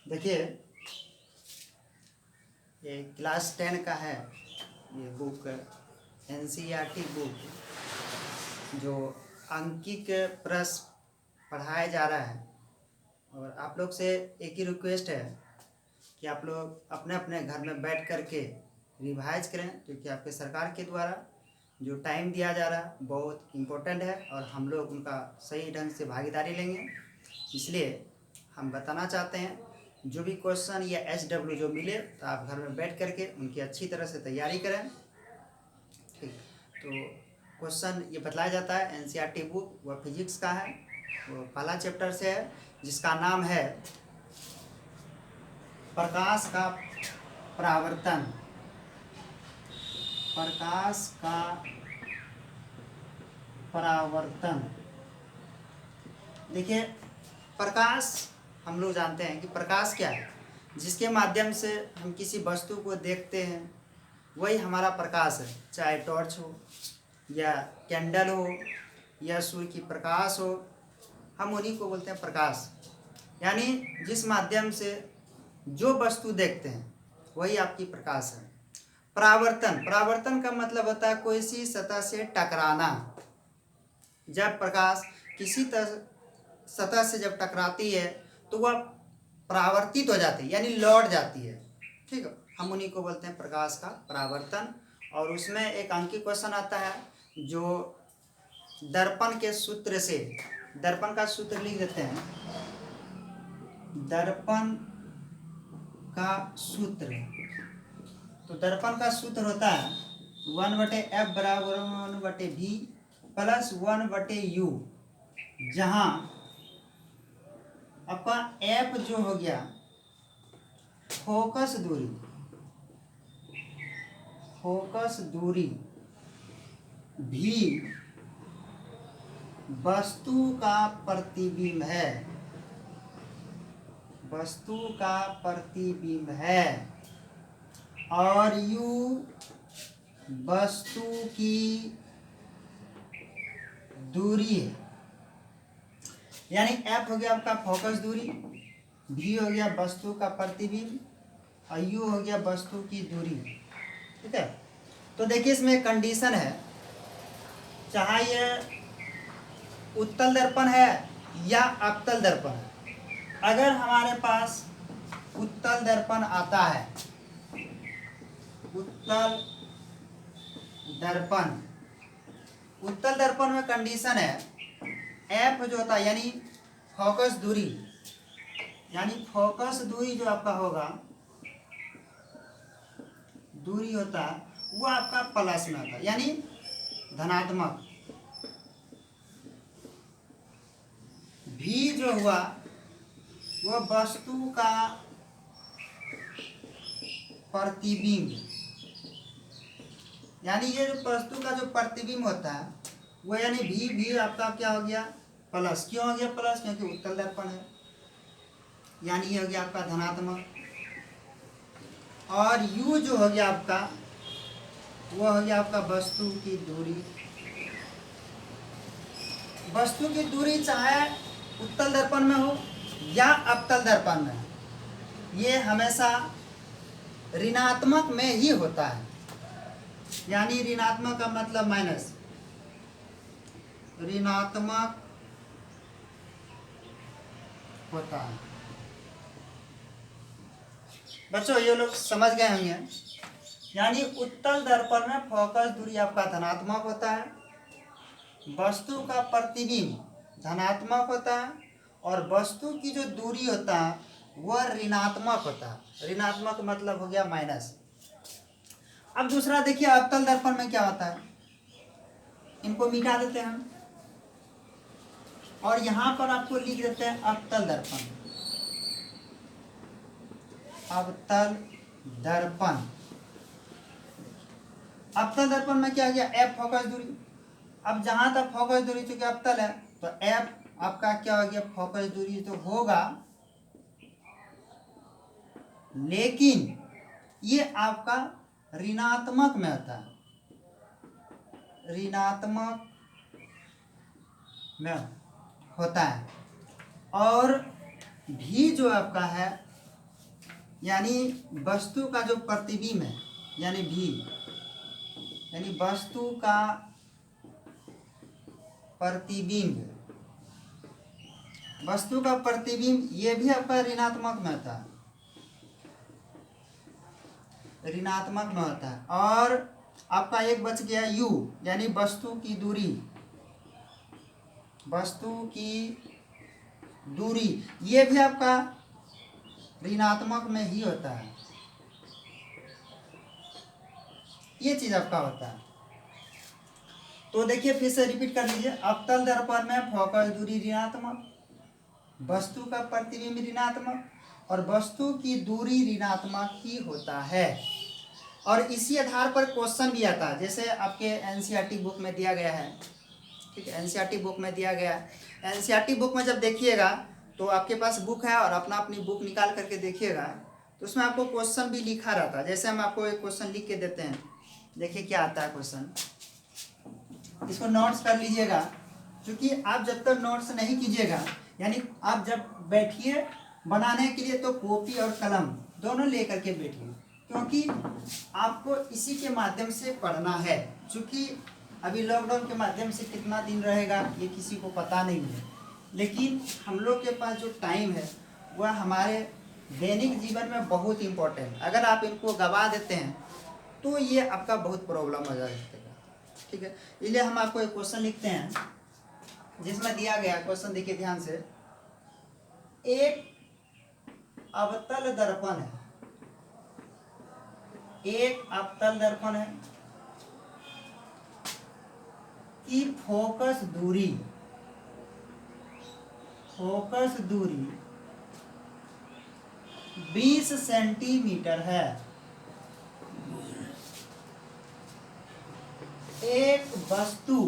देखिए, ये क्लास 10 का है। ये बुक एनसीईआरटी बुक जो अंकिक प्रश्न पढ़ाया जा रहा है। और आप लोग से एक ही रिक्वेस्ट है कि आप लोग अपने अपने घर में बैठ कर के रिवाइज करें, क्योंकि आपके सरकार के द्वारा जो टाइम दिया जा रहा है बहुत इम्पोर्टेंट है और हम लोग उनका सही ढंग से भागीदारी लेंगे। इसलिए हम बताना चाहते हैं, जो भी क्वेश्चन या SW जो मिले तो आप घर में बैठ करके उनकी अच्छी तरह से तैयारी करें। ठीक, तो क्वेश्चन ये बताया जाता है एनसीईआरटी बुक, वह फिजिक्स का है, वो पहला चैप्टर से है जिसका नाम है प्रकाश का परावर्तन। प्रकाश का परावर्तन। देखिए, प्रकाश हम लोग जानते हैं कि प्रकाश क्या है। जिसके माध्यम से हम किसी वस्तु को देखते हैं वही हमारा प्रकाश है, चाहे टॉर्च हो या कैंडल हो या सूर्य की प्रकाश हो, हम उन्हीं को बोलते हैं प्रकाश। यानी जिस माध्यम से जो वस्तु देखते हैं वही आपकी प्रकाश है। परावर्तन, परावर्तन का मतलब होता है कोई सी सतह से टकराना। जब प्रकाश किसी सतह से जब टकराती है तो वह परावर्तित हो जाती है, यानी लौट जाती है। ठीक है, हम उन्हीं को बोलते हैं प्रकाश का परावर्तन। और उसमें एक अंकीय क्वेश्चन आता है जो दर्पण के सूत्र से, दर्पण का सूत्र लिख देते हैं। दर्पण का सूत्र, तो दर्पण का सूत्र होता है 1/F बराबर 1/V प्लस 1/U, जहां आपका F जो हो गया फोकस दूरी, फोकस दूरी, V वस्तु का प्रतिबिंब है, वस्तु का प्रतिबिंब है, और U वस्तु की दूरी है। यानी F हो गया आपका फोकस दूरी, V हो गया वस्तु का प्रतिबिंब और U हो गया वस्तु की दूरी। ठीक है, तो देखिए इसमें एक कंडीशन है, चाहे ये उत्तल दर्पण है या अवतल दर्पण है। अगर हमारे पास उत्तल दर्पण आता है, उत्तल दर्पण, उत्तल दर्पण में कंडीशन है F जो होता है यानी फोकस दूरी, यानी फोकस दूरी जो आपका होगा, दूरी होता है वो आपका प्लस में आता है, यानी धनात्मक। V जो हुआ वो वस्तु का प्रतिबिंब, यानी ये जो वस्तु का जो प्रतिबिंब होता है वो, यानी भी आपका क्या हो गया प्लस। क्यों हो गया प्लस? क्योंकि उत्तल दर्पण है, यानी ये हो गया आपका धनात्मक। और U जो हो गया आपका वो हो गया आपका वस्तु की दूरी। वस्तु की दूरी चाहे उत्तल दर्पण में हो या अवतल दर्पण में, ये हमेशा ऋणात्मक में ही होता है। यानी ऋणात्मक का मतलब माइनस, ऋणात्मक होता है। बच्चों ये लोग समझ गए होंगे। यानी उत्तल दर्पण में फोकस दूरी आपका धनात्मक होता है, वस्तु का प्रतिबिंब धनात्मक होता है, और वस्तु की जो दूरी होता है वह ऋणात्मक होता है। ऋणात्मक मतलब हो गया माइनस। अब दूसरा देखिए अवतल दर्पण में क्या होता है, इनको मिटा देते हैं हम और यहां पर आपको लिख देते हैं अवतल दर्पण। अवतल दर्पण, अवतल दर्पण में क्या गया F फोकस दूरी। अब जहां तक फोकस दूरी चूंकि अवतल है तो F आपका क्या हो गया फोकस दूरी तो होगा, लेकिन ये आपका ऋणात्मक में होता है, ऋणात्मक में होता है। और भी जो आपका है यानी वस्तु का जो प्रतिबिंब है यानी भी, यानी वस्तु का प्रतिबिंब, वस्तु का प्रतिबिंब ये भी आपका ऋणात्मक में होता है, ऋणात्मक में होता है। और आपका एक बच गया u, यानी वस्तु की दूरी, वस्तु की दूरी ये भी आपका ऋणात्मक में ही होता है, ये चीज आपका होता है। तो देखिए फिर से रिपीट कर लीजिए, अवतल दर्पण में फोकस दूरी ऋणात्मक, वस्तु का प्रतिबिंब ऋणात्मक और वस्तु की दूरी ऋणात्मक ही होता है। और इसी आधार पर क्वेश्चन भी आता है, जैसे आपके एनसीईआरटी बुक में दिया गया है, ठीक है, एनसीईआरटी बुक में दिया गया है। एनसीईआरटी बुक में जब देखिएगा तो आपके पास बुक है और अपना अपनी बुक निकाल करके देखिएगा तो उसमें आपको क्वेश्चन भी लिखा रहता है। जैसे हम आपको एक क्वेश्चन लिख के देते हैं, देखिए क्या आता है क्वेश्चन, इसको नोट्स कर लीजिएगा, क्योंकि आप जब तक नोट्स नहीं कीजिएगा, यानी आप जब बैठिए बनाने के लिए तो कॉपी और कलम दोनों लेकर के बैठिए, क्योंकि आपको इसी के माध्यम से पढ़ना है। क्योंकि अभी लॉकडाउन के माध्यम से कितना दिन रहेगा ये किसी को पता नहीं है, लेकिन हम लोग के पास जो टाइम है वह हमारे दैनिक जीवन में बहुत इम्पोर्टेंट। अगर आप इनको गवा देते हैं तो ये आपका बहुत प्रॉब्लम हो जाएगा, ठीक है। इसलिए हम आपको एक क्वेश्चन लिखते हैं जिसमें दिया गया क्वेश्चन, देखिए ध्यान से, एक अवतल दर्पण है, एक अवतल दर्पण है की फोकस दूरी, फोकस दूरी 20 सेंटीमीटर है। एक वस्तु,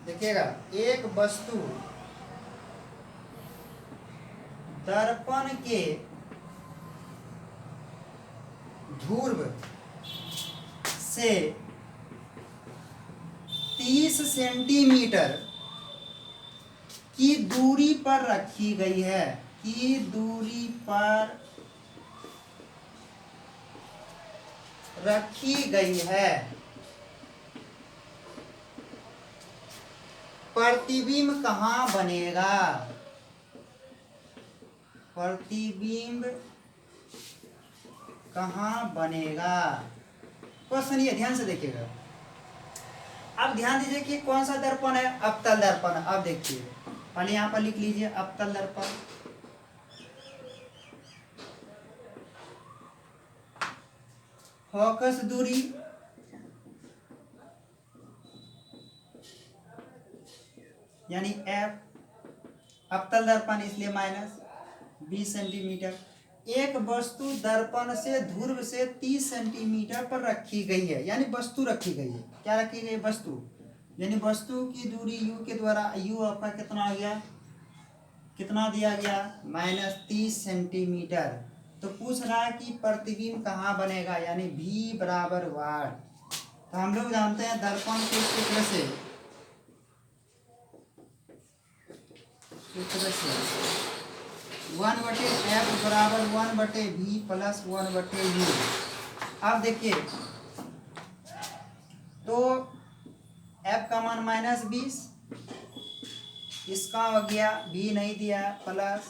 देखिएगा, एक वस्तु दर्पण के ध्रुव से 30 सेंटीमीटर की दूरी पर रखी गई है, की दूरी पर रखी गई है। प्रतिबिंब कहाँ बनेगा, प्रतिबिंब कहाँ बनेगा, क्वेश्चन ये ध्यान से देखिएगा। अब ध्यान दीजिए कि कौन सा दर्पण है, अवतल दर्पण। अब देखिए पहले यहाँ पर लिख लीजिए अवतल दर्पण, फोकस दूरी यानी एफ, अवतल दर्पण इसलिए -20 सेंटीमीटर। एक वस्तु दर्पण से ध्रुव से 30 सेंटीमीटर पर रखी गई है, यानी वस्तु रखी गई है। क्या रखी गई, वस्तु, यानी वस्तु की दूरी u के द्वारा, u आपका कितना आ गया, कितना दिया गया, -30 सेंटीमीटर। तो पूछ रहा है कि प्रतिबिंब कहाँ बनेगा, यानी v बराबर वाट। तो हम लोग जानते हैं दर्पण के सूत्र से 1/f बराबर 1/v प्लस 1/u। अब देखिए तो f का मान -20, इसका हो गया v नहीं दिया, प्लस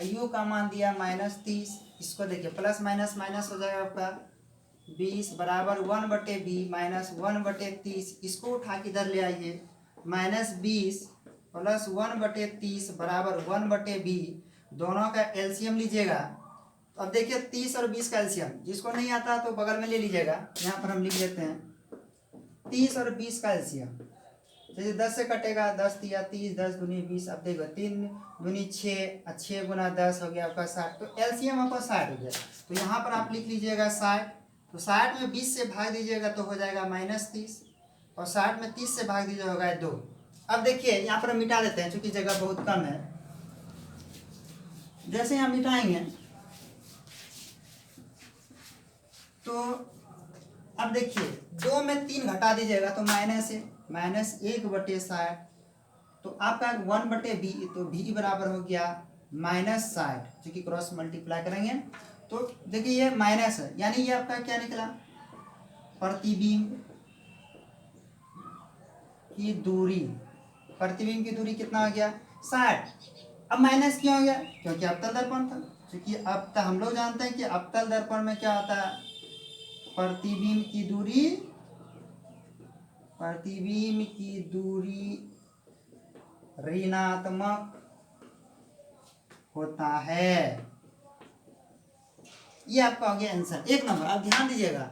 u का मान दिया -30, इसको देखिए प्लस माइनस माइनस हो जाएगा आपका 20 बराबर 1/v माइनस 1/30, इसको उठा के इधर ले आइए, -20 प्लस 1/30 बराबर 1/v, दोनों का एलसीएम लीजिएगा। अब देखिए 30 और 20 का एलसीएम, जिसको नहीं आता तो बगल में ले लीजिएगा, यहाँ पर हम लिख लेते हैं 30 और 20 का एलसीएम। जैसे 10 से कटेगा, 10 दिया 30, 10 दूनी 20, अब देखो 3 दूनी 6, 6 गुना 10 हो गया आपका 60, तो एलसीएम आपका 60 हो गया। तो यहाँ पर आप लिख लीजिएगा 60, तो 60 में 20 से भाग दीजिएगा तो हो जाएगा -30, और 60 में 30 से भाग दीजिएगा होगा 2। अब देखिए यहाँ पर हम मिटा देते हैं क्योंकि जगह बहुत कम है। जैसे हम मिटाएंगे तो अब देखिए 2 में 3 घटा दीजिएगा तो माइनस है, -1/60, तो आपका 1/v, तो v बराबर हो गया -60, जो कि क्रॉस मल्टीप्लाई करेंगे तो देखिए ये माइनस है, यानी ये आपका क्या निकला, प्रतिबिंब की दूरी, प्रतिबिंब की दूरी कितना हो गया 60। अब माइनस क्यों हो गया, क्योंकि अवतल दर्पण था, क्योंकि अब हम लोग जानते हैं कि अवतल दर्पण में क्या होता है, प्रतिबिंब की दूरी, प्रतिबिंब की दूरी ऋणात्मक होता है। ये आपका हो गया आंसर 1 नंबर। आप ध्यान दीजिएगा